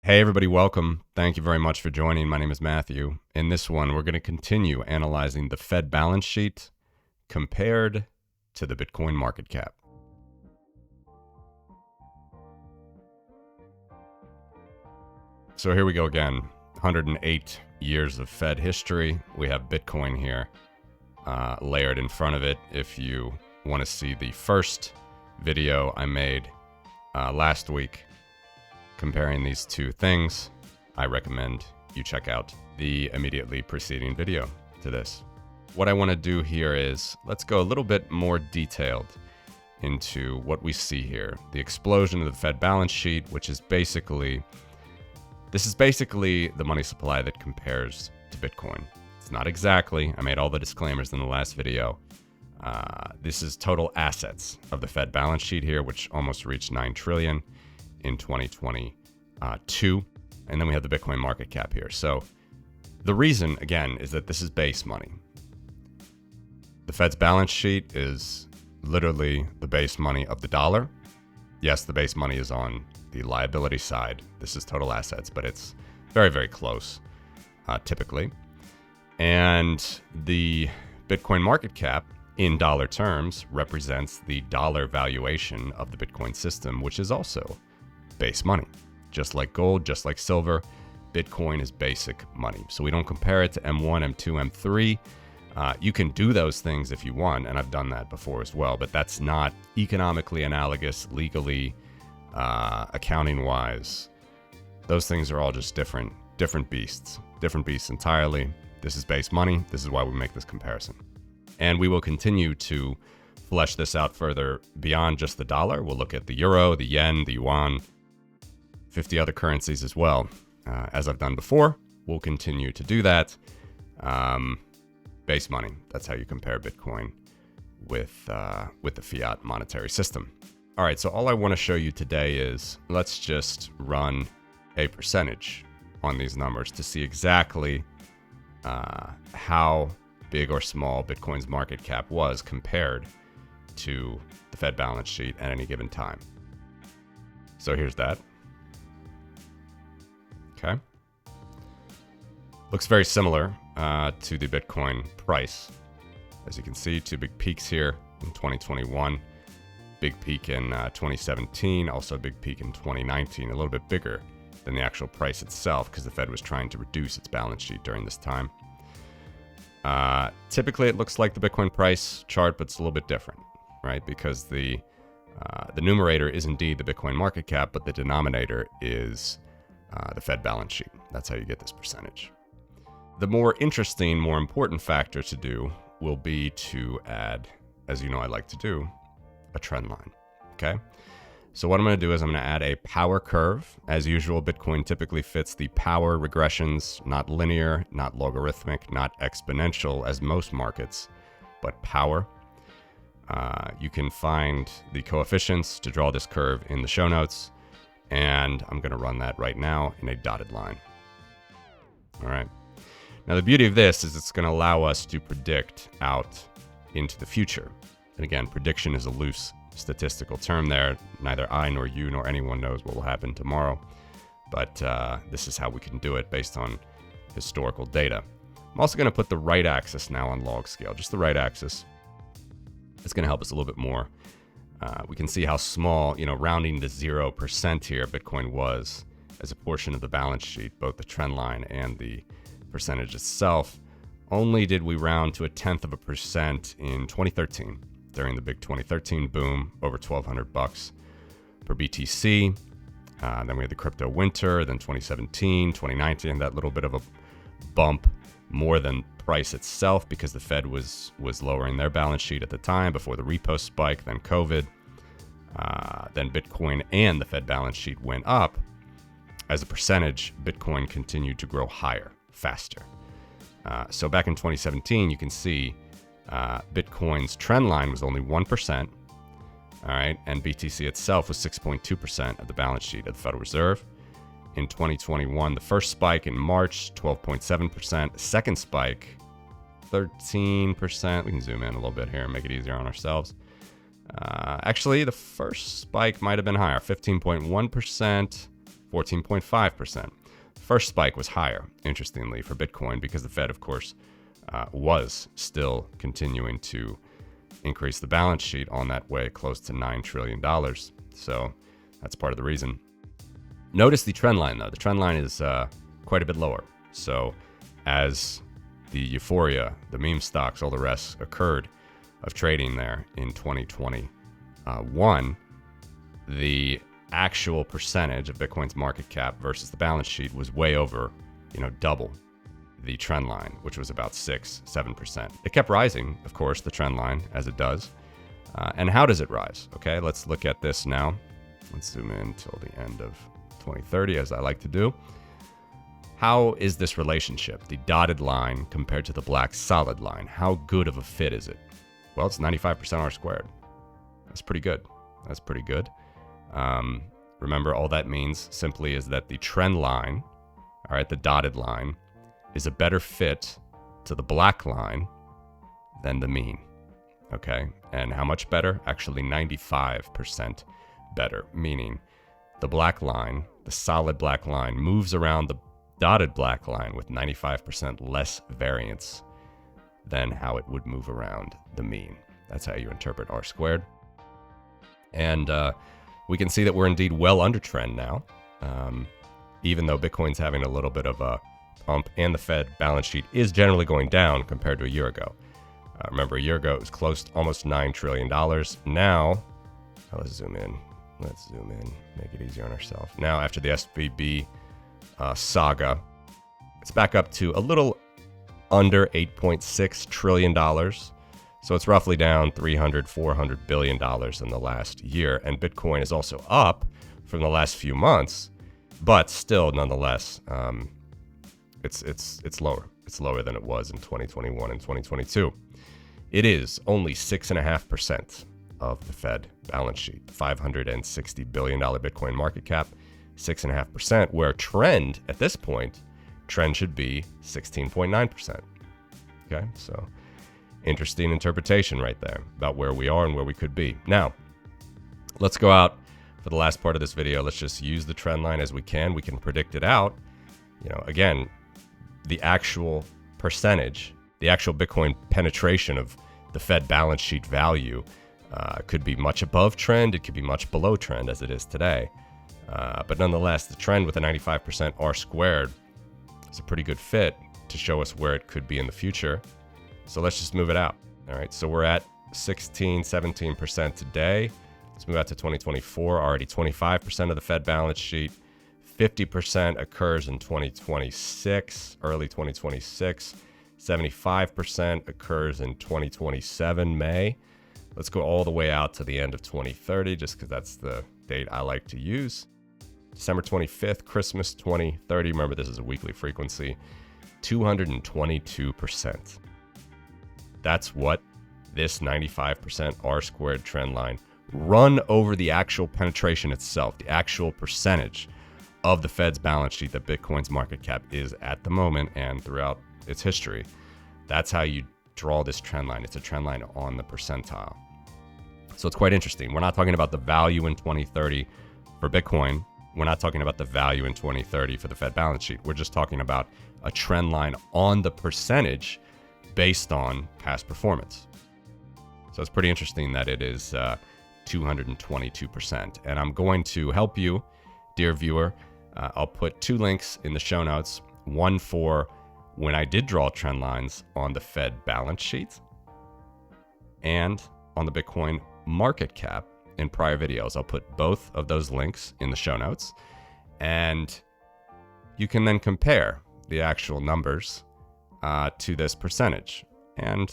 Hey everybody, welcome. Thank you very much for joining. My name is Matthew. In this one, we're going to continue analyzing the Fed balance sheet compared to the Bitcoin market cap. So here we go again. 108 years of Fed history. We have Bitcoin here layered in front of it. If you want to see the first video I made last week comparing these two things, I recommend you check out the immediately preceding video to this. What I want to do here is let's go a little bit more detailed into what we see here. The explosion of the Fed balance sheet, which is basically, this is basically the money supply that compares to Bitcoin. It's not exactly, I made all the disclaimers in the last video. This is total assets of the Fed balance sheet here, which almost reached 9 trillion in 2022. And then we have the Bitcoin market cap here. So the reason, again, is that this is base money. The Fed's balance sheet is literally the base money of the dollar. Yes, the base money is on the liability side. This is total assets, but it's very, very close, typically. And the Bitcoin market cap, in dollar terms, represents the dollar valuation of the Bitcoin system, which is also base money. Just like gold, just like silver, Bitcoin is basic money. So we don't compare it to M1, M2, M3. You can do those things if you want, and I've done that before as well, but that's not economically analogous, legally, accounting-wise. Those things are all just different beasts entirely. This is base money. This is why we make this comparison. And we will continue to flesh this out further beyond just the dollar. We'll look at the euro, the yen, the yuan, 50 other currencies as well. As I've done before, we'll continue to do that. Base money, that's how you compare Bitcoin with the fiat monetary system. All right, so all I want to show you today is, let's just run a percentage on these numbers to see exactly how big or small Bitcoin's market cap was compared to the Fed balance sheet at any given time. So here's that. Okay. Looks very similar to the Bitcoin price. As you can see, two big peaks here in 2021, big peak in 2017, also a big peak in 2019, a little bit bigger than the actual price itself because the Fed was trying to reduce its balance sheet during this time. Typically, it looks like the Bitcoin price chart, but it's a little bit different, right? Because the numerator is indeed the Bitcoin market cap, but the denominator is the Fed balance sheet. That's how you get this percentage. The more interesting, more important factor to do will be to add, as you know I like to do, a trend line, okay? So what I'm going to do is I'm going to add a power curve. As usual, Bitcoin typically fits the power regressions, not linear, not logarithmic, not exponential as most markets, but power. You can find the coefficients to draw this curve in the show notes, and I'm going to run that right now in a dotted line. All right. Now, the beauty of this is it's going to allow us to predict out into the future. And again, prediction is a loose statistical term there. Neither I nor you nor anyone knows what will happen tomorrow. But this is how we can do it based on historical data. I'm also going to put the right axis now on log scale, just the right axis. It's going to help us a little bit more. We can see how small, rounding to 0% here, Bitcoin was as a portion of the balance sheet, both the trend line and the percentage itself. Only did we round to 0.1% in 2013, during the big 2013 boom, over $1,200 per BTC. Then we had the crypto winter, then 2017, 2019, that little bit of a bump more than price itself because the Fed was lowering their balance sheet at the time before the repo spike, then COVID. Then Bitcoin and the Fed balance sheet went up. As a percentage, Bitcoin continued to grow higher, faster. So back in 2017, you can see Bitcoin's trend line was only 1%, all right, and BTC itself was 6.2% of the balance sheet of the Federal Reserve. In 2021, the first spike in March, 12.7%. Second spike, 13%. We can zoom in a little bit here and make it easier on ourselves. Actually, the first spike might have been higher, 15.1%. 14.5%. First spike was higher, interestingly, for Bitcoin because the Fed, of course, was still continuing to increase the balance sheet on that way close to $9 trillion. So that's part of the reason. Notice the trend line, though. The trend line is quite a bit lower. So as the euphoria, the meme stocks, all the rest occurred of trading there in 2021, the actual percentage of Bitcoin's market cap versus the balance sheet was way over, double the trend line, which was about 6-7%. It kept rising, of course, the trend line, as it does. And how does it rise? Okay, let's look at this now. Let's zoom in till the end of 2030, as I like to do. How is this relationship, the dotted line compared to the black solid line? How good of a fit is it? Well, it's 95% R squared. That's pretty good. That's pretty good. Remember, all that means simply is that the trend line, all right, the dotted line, is a better fit to the black line than the mean. Okay? And how much better? Actually, 95% better, meaning the black line, the solid black line, moves around the dotted black line with 95% less variance than how it would move around the mean. That's how you interpret R squared. And we can see that we're indeed well under trend now, even though Bitcoin's having a little bit of a pump and the Fed balance sheet is generally going down compared to a year ago. Remember, a year ago it was close to almost $9 trillion. Now, let's zoom in, make it easier on ourselves. Now, after the SVB saga, it's back up to a little under $8.6 trillion. So it's roughly down $400 billion in the last year. And Bitcoin is also up from the last few months, but still, nonetheless, it's lower. It's lower than it was in 2021 and 2022. It is only 6.5% of the Fed balance sheet, $560 billion Bitcoin market cap, 6.5%, where trend at this point, trend should be 16.9%. Okay, so interesting interpretation right there about where we are and where we could be. Now, let's go out for the last part of this video. Let's just use the trend line as we can. We can predict it out. Again, the actual percentage, the actual Bitcoin penetration of the Fed balance sheet value could be much above trend. It could be much below trend as it is today. But nonetheless, the trend with a 95% R squared is a pretty good fit to show us where it could be in the future. So let's just move it out. All right, so we're at 17% today. Let's move out to 2024, already 25% of the Fed balance sheet. 50% occurs in 2026, early 2026. 75% occurs in 2027, May. Let's go all the way out to the end of 2030, just because that's the date I like to use. December 25th, Christmas 2030. Remember, this is a weekly frequency. 222%. That's what this 95% R squared trend line run over the actual penetration itself, the actual percentage of the Fed's balance sheet that Bitcoin's market cap is at the moment and throughout its history. That's how you draw this trend line. It's a trend line on the percentile. So it's quite interesting. We're not talking about the value in 2030 for Bitcoin. We're not talking about the value in 2030 for the Fed balance sheet. We're just talking about a trend line on the percentage based on past performance. So it's pretty interesting that it is 222%. And I'm going to help you, dear viewer. I'll put two links in the show notes. One for when I did draw trend lines on the Fed balance sheet and on the Bitcoin market cap in prior videos. I'll put both of those links in the show notes. And you can then compare the actual numbers to this percentage. And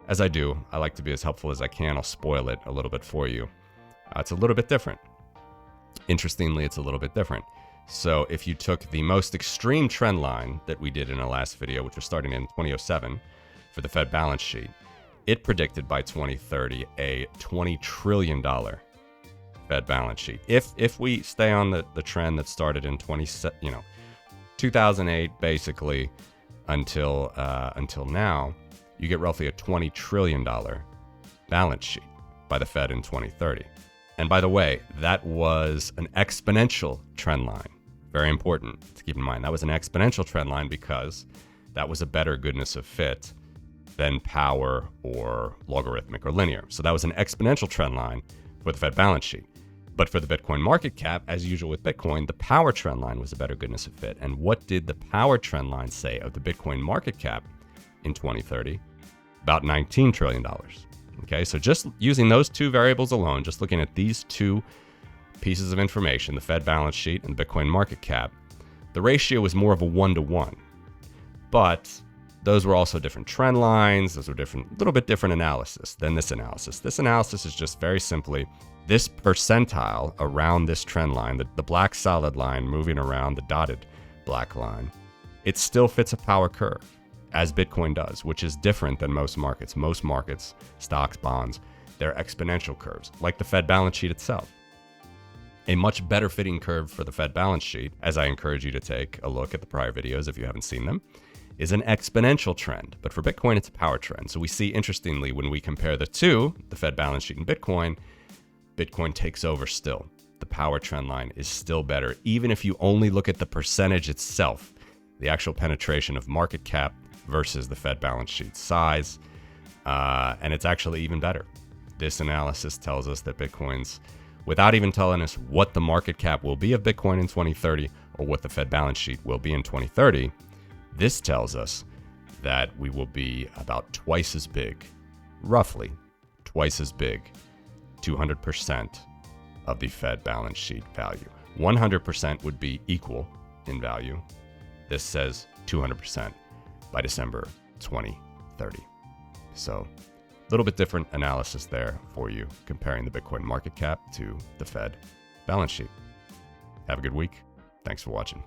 as I do, I like to be as helpful as I can. I'll spoil it a little bit for you. It's a little bit different. Interestingly, it's a little bit different. So if you took the most extreme trend line that we did in our last video, which was starting in 2007 for the Fed balance sheet, it predicted by 2030 a $20 trillion Fed balance sheet. If we stay on the trend that started in 2008 basically until now, you get roughly a $20 trillion balance sheet by the Fed in 2030. And by the way, that was an exponential trend line. Very important to keep in mind. That was an exponential trend line because that was a better goodness of fit than power or logarithmic or linear. So that was an exponential trend line for the Fed balance sheet. But for the Bitcoin market cap, as usual with Bitcoin, the power trend line was a better goodness of fit. And what did the power trend line say of the Bitcoin market cap in 2030? About $19 trillion. Okay, so just using those two variables alone, just looking at these two pieces of information, the Fed balance sheet and the Bitcoin market cap, the ratio was more of a 1-to-1. But those were also different trend lines. Those were different, little bit different analysis than this analysis. This analysis is just very simply this percentile around this trend line, the black solid line moving around the dotted black line. It still fits a power curve, as Bitcoin does, which is different than most markets. Most markets, stocks, bonds, they're exponential curves, like the Fed balance sheet itself. A much better fitting curve for the Fed balance sheet, as I encourage you to take a look at the prior videos if you haven't seen them, is an exponential trend. But for Bitcoin, it's a power trend. So we see, interestingly, when we compare the two, the Fed balance sheet and Bitcoin, Bitcoin takes over still. The power trend line is still better, even if you only look at the percentage itself, the actual penetration of market cap versus the Fed balance sheet size. And it's actually even better. This analysis tells us that Bitcoin's, without even telling us what the market cap will be of Bitcoin in 2030 or what the Fed balance sheet will be in 2030, this tells us that we will be about twice as big, roughly twice as big, 200% of the Fed balance sheet value. 100% would be equal in value. This says 200% by December 2030. So a little bit different analysis there for you, comparing the Bitcoin market cap to the Fed balance sheet. Have a good week. Thanks for watching.